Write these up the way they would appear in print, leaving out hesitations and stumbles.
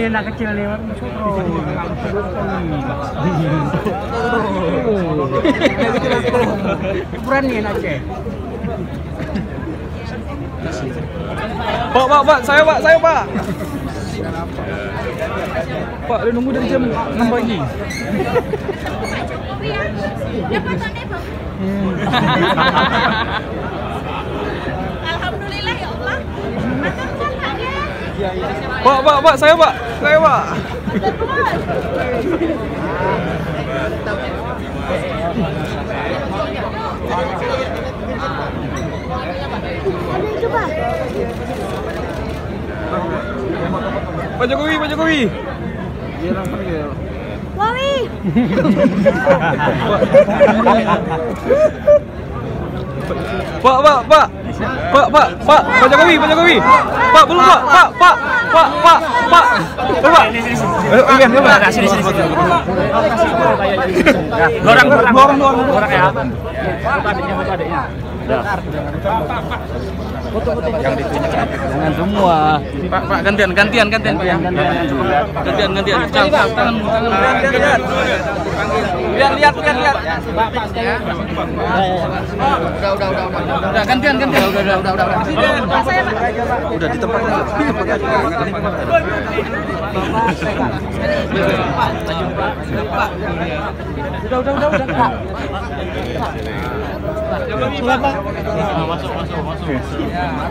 anak kecil nih, ukuran nih anaknya. Pak, saya Pak. Pak, udah nunggu dari jam 6 pagi. Alhamdulillah ya Allah. Pak, saya Pak. Pak Jokowi. Wawi. Pak Jokowi. Pak, belum Pak. Sini. Dorang ya. Foto adiknya. Foto. Jangan semua. Pak, gantian Pak. Gantian. Tangan. Lihat. Pak. Udah gantian. Udah di tempat aja. Udah. Masuk.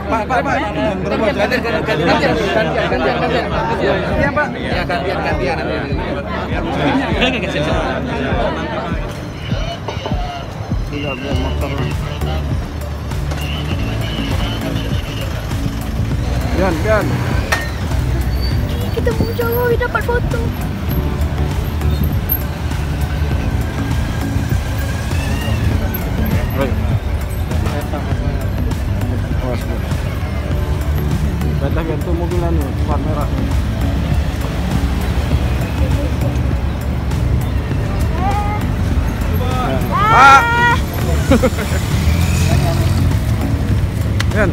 Pak. Gantian. Iya, Pak. Ya, gantian. Biar motor. Bian. Kita mau Jokowi dapat foto. Baiklah, itu mobilan nih, warna merah. Pak. Yan.